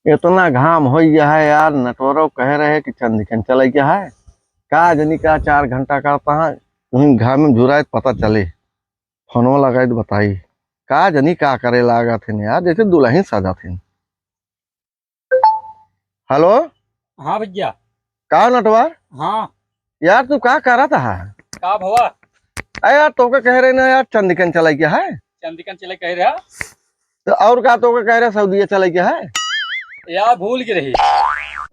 इतना घाम हो गया है यार। नटवरों कह रहे हैं कि चंदिकन चले क्या है का जनी का 4 घंटा करता है वहीं घाम में झुरा पता चले फोनो लगाए तो बताई का जनी का करे लागा थे यार जैसे दुल्हन सजा थे। हेलो। हाँ भैया। का नटवर हाँ। यार तू का करा था? का भवा। अरे यार तो कह रहे ना यार चंदिकन चले क्या है चंदिकन चले कह रहा तो और का तो कह रहे सऊदीया चले क्या है यार, भूल के रही।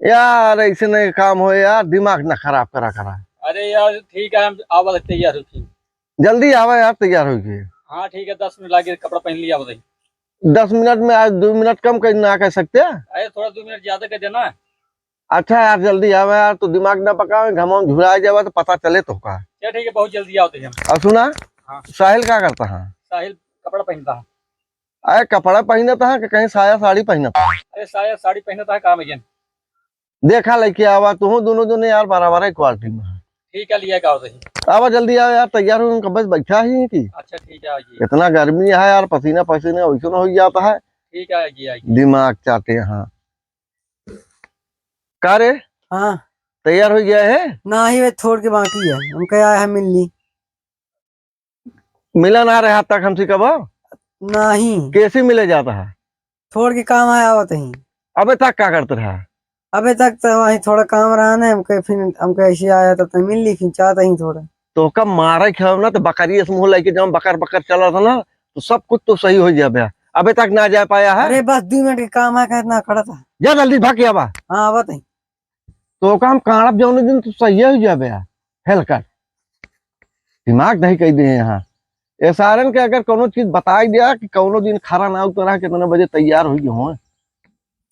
यार। ऐसे नहीं काम हो यार, दिमाग ना खराब करा करा। अरे यार ठीक है, हम आवा लगते यार रुकी। जल्दी आवा यार, तैयार हो गए। हाँ ठीक है, 10 मिनट लगे, कपड़ा पहन लिया बताइए। 10 मिनट में आज 2 मिनट कम कर ना कह सकते हैं? अरे थोड़ा 2 मिनट ज्यादा कर देना। अच्छा यार जल्दी आवा यार, तो दिमाग ना पकावे, घमाम झुरा जावा तो पता चले तो का। क्या ठीक है, बहुत जल्दी आओ हम। और सुना, हाँ। साहिल क्या करता है? साहिल कपड़ा पहनता है। अरे कपड़ा पहनता है कि कहीं साया साड़ी पहनता है? अरे साया साड़ी पहनता है, काम है जन। देखा लेके आवा तू दोनों दोनों यार बराबर है क्वालिटी में। ठीक है, लिया का बताइए। आवा जल्दी आओ यार, तैयार हो बस बैठा ही है कि अच्छा ठीक है, आइए। इतना गर्मी है यार, पसीना पसीना वैसे हो जाता है। ठीक है, आइए आइए। दिमाग चाहते हैं। हाँ का रे, हाँ तैयार हो गया है? ना ही वे छोड़ के बाकी है, हम क्या आया है मिलनी। मिला ना रहा तक हमसे कब नहीं कैसे मिले जाता है? छोड़ के काम आया आवत ही। अबे तक क्या करते रहा? अबे तक तो वही थोड़ा काम रहा ना, हमको ऐसे आया तो मिल ली, फिर चाहता ही थोड़ा। तो कब मारे खाओ ना तो बकरी मुंह लेके जब बकर बकर चला था ना तो सब कुछ तो सही हो जाए। अबे तक ना जा पाया है? अरे बस 2 मिनट के काम है, इतना खड़ा था। जा जल्दी भाग के आवा। हाँ आवत ही। तो काम काड़ब जौने दिन तो सही हो जाए हेल कर। दिमाग नहीं कही दिए यहाँ एसारन के, अगर कोनो चीज बताई दिया कि कोनो दिन खरा ना उतरा कितने बजे तैयार हो गए हो।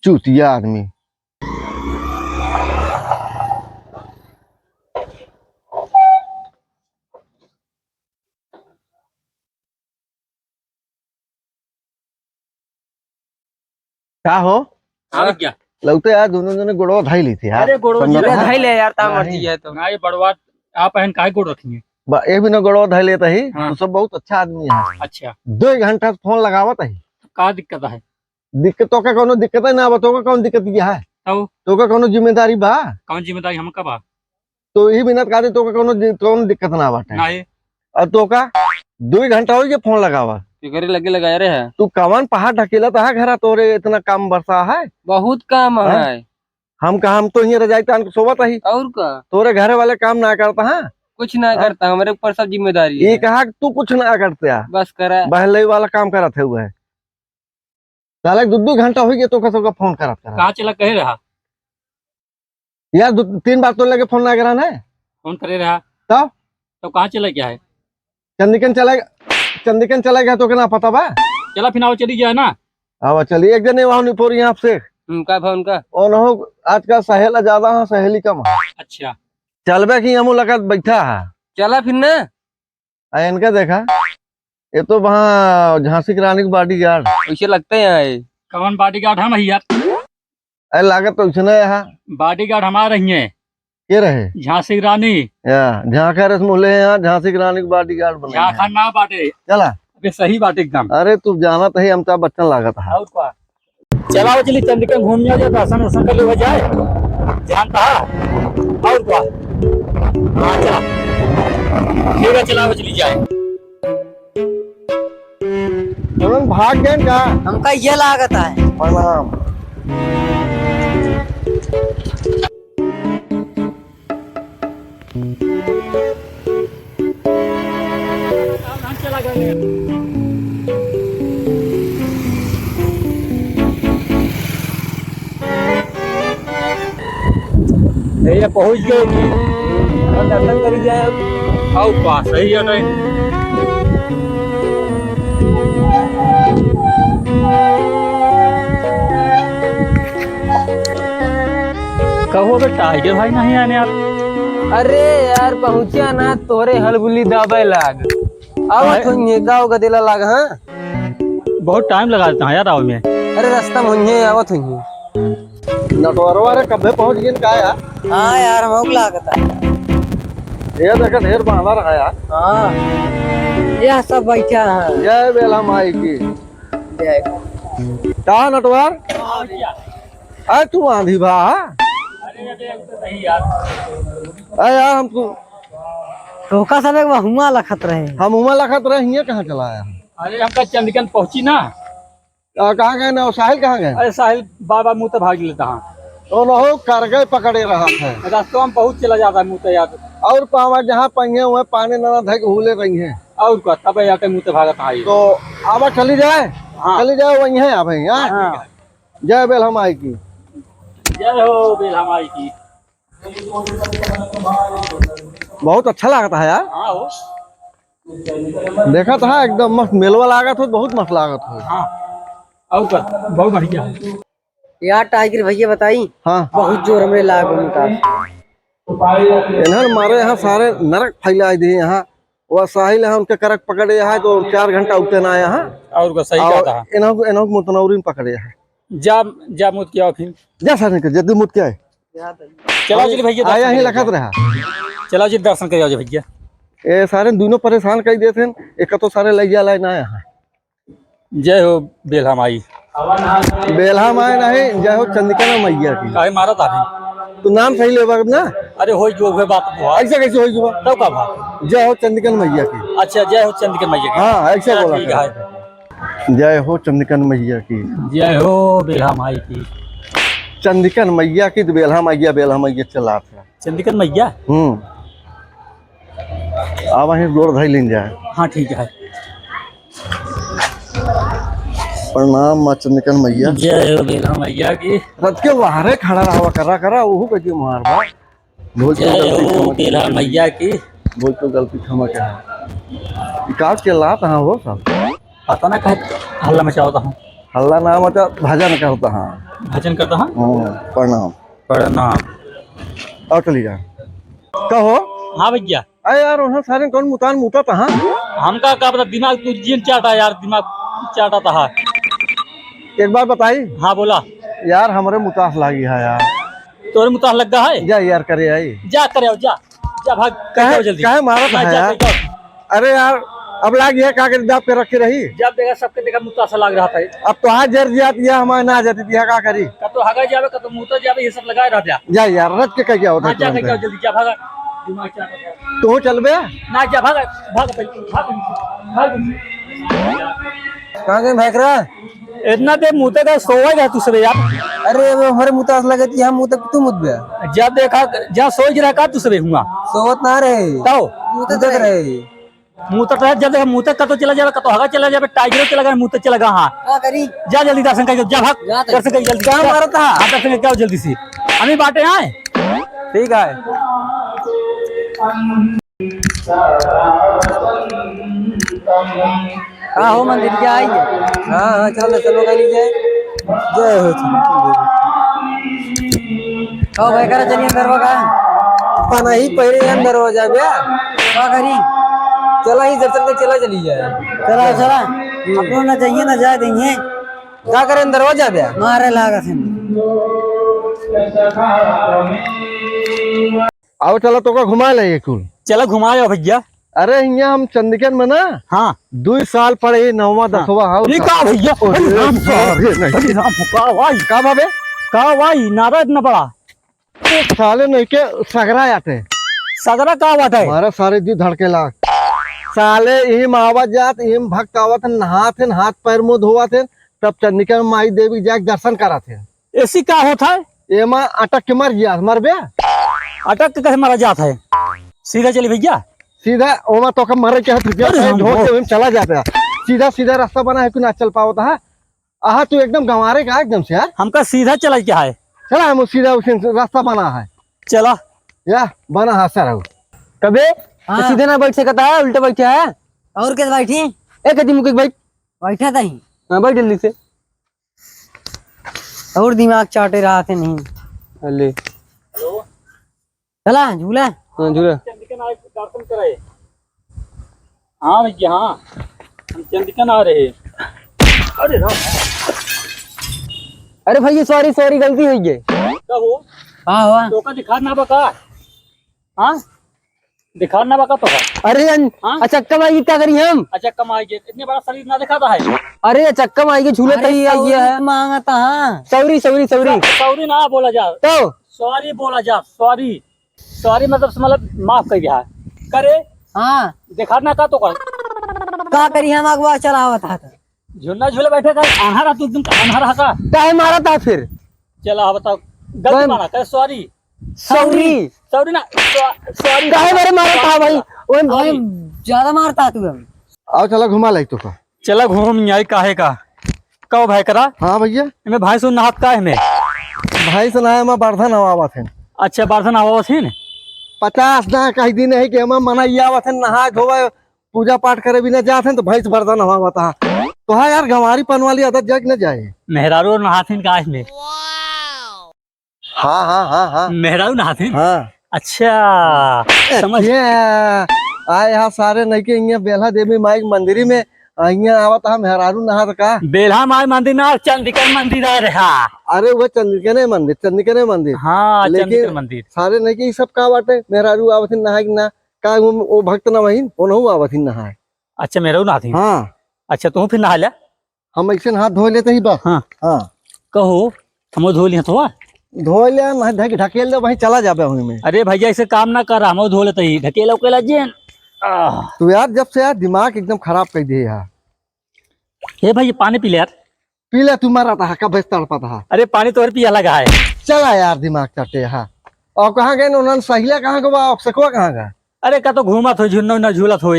चूतिया आदमी। क्या हो? हाँ भैया। लगते यार दोनों दोनों गुड़वा धाई ली थी यार। अरे गुड़वा समझ रहा है? भाई ले यार, ता मर्जी है तो। ना ये बड़वा आप पहन काय गुड़ रखेंगे। एक भी ना गुड़वा धाई लेता ही। हाँ। तो सब बहुत अच्छा आदमी है। अच्छा। 2 घंटा फोन लगावत है। का दिक्कत है? दिक्कत तो का कोनो दिक्कत है ना, बताओ कौन दिक्कत है? तो तो का कोनो जिम्मेदारी बा? कौन जिम्मेदारी हम कब आ? तो ही बिना का दे तो का कोनो दिक्कत ना बाटे। ना ये और तो का 2 घंटा हो गया फोन लगावा। फिक्र लगे लगाए रहे हैं। तू कवन पहाड़ ढकेला था घर तोरे इतना काम बरसा है? बहुत काम है। हम कहा हम तो यहाँ रजाई तान के सोवत ही। और का तोरे घर वाले काम ना करता है? कुछ ना करता, हमारे ऊपर सब जिम्मेदारी ये है। कहा कि तू कुछ ना करते है, बस करा। बहलई वाला काम करत है हुआ है। साला 2 घंटा हो गया तो का सबका फोन करत करा। कहाँ चला कह रहा? यार 3 बार तो लगे फोन ना करा ना। फोन करे रहा तो कहाँ चला गया है? चंदिकन चला गया तो क्या पता बा? चला फिर आओ, चली गया ना। अब चलिए एक जने वहां निपोर यहाँ से उनका फोन और हो आज का सहेला ज्यादा है, सहेली कम है। अच्छा। चलबे की हम लगा बैठा है। चला फिर ना। इनका देखा, ये तो वहाँ झांसी की रानी की बॉडी गार्ड वैसे लगते हैं। कौन बॉडीगार्ड? हम ही अरे लागत तो उसने है। बॉडीगार्ड हमारे ही है। ये रहे झांसी की रानी। या झांका रसमोले यहाँ झांसी की रानी की बॉडी गार्ड बने यहाँ खान ना बाटे। चला। अबे सही बात एकदम। अरे तू जाना तो ही अमिताभ बच्चन लागत है। और क्या? चला वो चली चंदिकन घूमने जाए, दर्शन वर्शन कर ले जाए, जानता है। और क्या? हाँ चला, ठीक है, चला वो चली जाए। भाग गए का? हमका ये लागत है। प्रणाम। चला गया। ये पहुंच गए कि दर्शन करी जाए। आओ पास सही है नहीं। कहो तो टाइगर भाई नहीं आने यार। अरे यार पहुंचा ना, तोरे हलबुली दाबे लाग। अब तुझे का गदेला लाग। हाँ बहुत टाइम लगा देता है यार आओ में। अरे रास्ता मुझे आवत हुई। नटवरवा रे कब्बे पहुंच गए का यार? हाँ यार हमको लागत है। ये देखा ढेर बांधा रहा यार। हाँ यह सब बैठा है। जय बेला माई की। जय। का नटवर अरे तू आंधी बा अरे नहीं यार, अरे यार हम तू तो का सब एक हुआ लखत रहे। हम उमा लखत रहे हिये कहाँ चला आया? अरे हमका चंदकन पहुंची ना। कहाँ गए ना? साहिल कहाँ गए? अरे साहिल बाबा मुँह तो भाग लेता हाँ, तो न कर गए पकड़े रहा है रास्तों में बहुत चला जाता है मुँह तो याद। और पावा जहाँ पहिए हुए पानी न धक हुले रही है और क्या तब आते मुँह तो भागता है। तो आवा चली जाए। हाँ। चली जाए वही है अब यहाँ। हाँ। जय बेल हम आई की। जय हो बेल हमारी की। बहुत अच्छा लगता है यार। हाँ हो। देखा था एकदम मस्त मेलवा लागत हो, बहुत मस्त लागत हो। हाँ और क्या बहुत बढ़िया है यार टाइगर भैया बताई हाँ बहुत जोर हमरे लागो मुतास। इन्हर मारे यहाँ सारे नरक फैला दिए यहाँ। वह साहिल है उनके करक पकड़े है तो 4 घंटा उगते ना यहाँ। और क्या सही कहता है। इन्हों मुतनौरी में पकड़े है। जा जा मुत किया फिर। जा सर निकल जल्दी मुत क्या है? चलो जी भैया आया ही लखत रहा। चलो जी दर्शन कर जी भैया। ये सारे दोनों परेशान कर देते हैं। एक तो सारे लग जा ना यहाँ। जय हो बेलहा माई। बेलहा माए नहीं, जय हो चंद्रिका मैया की। काहे मारा था अभी? तो नाम सही लेबा ना। अरे हो जो है बात वो है। ऐसे कैसे हो जुआ? तब का भाव। जय हो चंद्रिका मैया की। अच्छा जय हो चंद्रिका मैया की। हाँ ऐसे चलो, बोला ठीक कर। है। जय हो चंद्रिका मैया की। जय हो बेलहा माई की। चंद्रिका मैया की तो बेलहा मैया चला था। चंद्रिका मैया। अब वहीं गोड़ धई लें जाए। हाँ ठीक है। प्रणाम माँ चंद्रिका मैया। जय हो बेलहा मैया की। रथ के बाहरे खड़ा रहा करा वो कैसे मार बा। भूल तो जय गलती हो बेलहा मैया की। भूल तो गलती क्षमा क्या काट के लात हाँ वो सब पता ना कहे हल्ला मचाता हूँ। हल्ला ना मचा भजन करता हाँ। भजन करता हूँ। प्रणाम प्रणाम। और चली जा कहो। हाँ भैया। अरे यार वहाँ सारे कौन मुतान मुता था। हमका का पता दिमाग तू जीन चाटा यार दिमाग चाटा था। एक बार बताई। हाँ बोला। यार हमारे मुतास लागी है यार। तोरे मुताह लगा है। जा यार करे आई। जा करे आओ, जा जा भाग कहे जल्दी। कहे मारा था जा, यार। जा, अरे यार अब लागी है कागज दाब पे रखी रही। जब देखा सबके देखा मुतासा लग रहा था। अब तो हाथ जर जाती है हमारे ना जाती थी का करी। का तो हगा जावे का तो मुंह तो जावे ये सब लगाए रह जा। जा यार रथ के क्या होता हाँ जा है के जल्दी जा भागा दिमाग चाटा था। तू चल बे। ना जा भागा भाग पहले भाग। कहाँ गए भैकरा? इतना देर मुंह तक सोवा जा तू सब यार। अरे वो हमारे मुतास लगे थी हम मुँह तक तू मुद गया। जब देखा जा सोच रहा का तू सब हुआ सोवत ना रहे तो मुँह तक देख रहे। मुंह तक जब देखा मुंह तक का तो चला जाएगा का तो हगा चला जाए टाइगर चला गया मुंह तक चला गया। हाँ क्या करी? जा जल्दी दर्शन कर जा भाग जा तो। दर्शन कर जल्दी। कहाँ मारा था? हाँ दर्शन कर जल्दी से हमें बाटे आए। ठीक है। हाँ हो मंदिर क्या आई है? हाँ हाँ चलो चलो कर लीजिए। जय हो ओ भाई करा चलिए अंदर का पाना ही पहले अंदर हो जाए भैया। क्या करी? चला ही दर्शन के चला चली जाए। चला चला अपनों ना चाहिए ना जाए देंगे। क्या करे अंदर हो जाए भैया मारे लागा से। आओ चलो तो का घुमा ले कुल। चलो घुमाओ भैया। अरे यहाँ हम चंदिकन में ना हाँ 2 साल पढ़े 9वां 10वां हाउ ये का भैया का भावे का भाई नारा इतना बड़ा साले नहीं के सगरा आते सगरा का बात है। हमारा सारे जी धड़के लाग साले यही मावा जात यही भक्त आवत नहात हाथ पैर मुंह धोवत तब चंदिका माई देवी जाके दर्शन करा थे। ऐसी का होता है? ये माँ अटक के मर गया मर बे। अटक के कैसे मारा जाता है? सीधा चली भैया सीधा ओमा तो मरे के ढोल चला जाता है। सीधा सीधा रास्ता बना है कि ना चल पाओ था। आहा तू एकदम गंवारे का एकदम से यार। हमका सीधा चला क्या है? चला हम सीधा उसे रास्ता बना है चला या बना है सर कबे तो सीधे ना बैठ सकता है उल्टे बैठे है। और कैसे बैठी? एक दिन मुके बैठ बैठा था ही। हाँ बैठ जल्दी से और दिमाग चाटे रहा थे नहीं। अले चला झूला। हाँ झूला दर्शन करे। हाँ भैया हाँ हम चंदिकन आ रहे। अरे अरे भैया सॉरी सॉरी गलती हुई है। क्या हो? हाँ हुआ टोका दिखा ना बका। हाँ दिखा ना बका तो है। अरे हाँ? चक्का में आएगी क्या करी हम? अच्छा कमाई के इतने बड़ा शरीर ना दिखाता है। अरे चक्का में आएगी झूले तही आई है मांगता हाँ सौरी सौरी सौरी सॉरी ना बोला जा, तो सॉरी बोला जा, सॉरी सॉरी मतलब माफ कर दिया करे। हाँ दिखा ना का तो कर का करी हम अगवा चलावत था झूलना झूले बैठे था अनहरा तू तुम अनहरा का काहे मारा था फिर? चला बताओ गलती माना कर सॉरी सौरी सॉरी ना सॉरी काहे मारे मारा था भाई? ओए भाई ज्यादा मारता तू हम। आओ चला घुमा लाई तो का। चला घूम आई काहे का कहो भाई करा हाँ भैया मैं भाई सुन नहात का है मैं। भाई सुनाया मैं बर्धन आवावत है। अच्छा बारसन आवा थी ने 50 ना कही दिन है कि हम मना ये आवत है नहा धोवा पूजा पाठ करे भी न जाते हैं तो भैंस बर्तन हवा था तो हाँ यार गंवारी पन वाली आदत जग न जाए। मेहरारू नहाथिन का में। हाँ हाँ हाँ हाँ मेहरारू नहाथिन। हाँ अच्छा समझ ये आए यहाँ सारे नहीं के यहाँ बेला देवी माई के मंदिरी में यहाँ आवत हम मेहरारू नहा का। बेल्हा माई मंदिर ना चंदिकर मंदिर आ रहा। अरे वो चंद्रिकने मंदिर चंद्रिकने मंदिर। हाँ लेकिन चंदिकर मंदिर सारे नहीं के सब का बाटे मेहरारू आवत नहा ना का वो भक्त न वही ओनहु आवत नहाए। अच्छा मेहरारू नहाथिन। हाँ अच्छा तू फिर नहा लिया। हम ऐसे हाथ धो लेते ही बस। हाँ हाँ कहो हम धो लिया तो धो लिया नहा ढकेल दे वही चला जाबे वही में। अरे भैया ऐसे काम ना कर हम धो लेते ही ढकेला उकेला जेन। तो यार जब से यार दिमाग एकदम खराब कर दिए यार। हे भाई पानी पी ले यार। पी ले तुम्हारा था कब भैंस तड़पा था। अरे पानी तो और पिया लगा है। चला यार दिमाग चटे हाँ। और कहाँ गए उन्होंने सहिला कहाँ गवा सखुआ कहाँ गए? अरे का तो घूमा थो झुन्ना ना झूलत हो।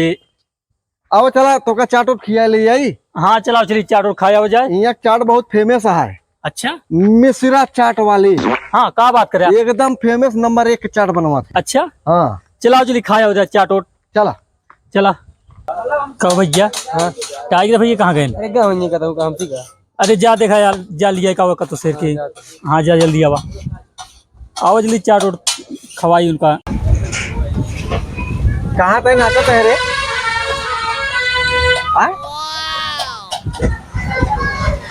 आओ चला तो का चाट उट खिया ले आई। हाँ चलाओ चली चाट और खाया हो जाए। यहाँ चाट बहुत फेमस है अच्छा मिश्रा चाट वाली। हाँ का बात करे एकदम फेमस नंबर 1 चाट बनवा थे। अच्छा हाँ चलाओ चली खाया हो जाए चाट ओट। चला चला कहो भैया। हाँ टाइगर भैया कहाँ गए? अरे क्या होने का तो काम ठीक है। अरे जा देखा यार जा लिया का तो शेर के। हाँ जा जल्दी आवा आओ जल्दी चाट ओट खवाई उनका। कहाँ पे नाचा पहरे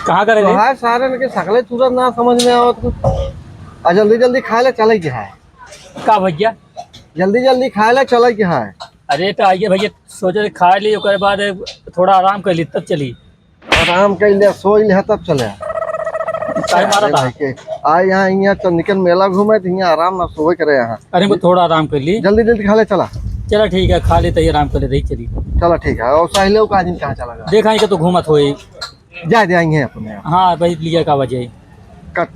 कहाँ करे तो है सारे के सकले तुरंत ना समझ में आवत कुछ। और जल्दी जल्दी खाए ले चले के है। का भैया जल्दी जल्दी खाए ले चले के है। अरे तो आइए भैया सोचे खा ली उसके बाद थोड़ा आराम कर ली तब चली। आराम कर ले सो ले तब चले। टाइम मारा था। आए यहाँ चंदिकन मेला घूमे तो यहाँ आराम ना सोए करे यहाँ। अरे वो थोड़ा आराम कर ली। जल्दी जल्दी खा ले चला। चला ठीक है खा लेते ही आराम कर लेते ही चली। चला ठीक है और साहिले का दिन कहाँ चला गया देखा कि तो घूमत हो जा जाएंगे अपने। हाँ भाई लिया का वजह कट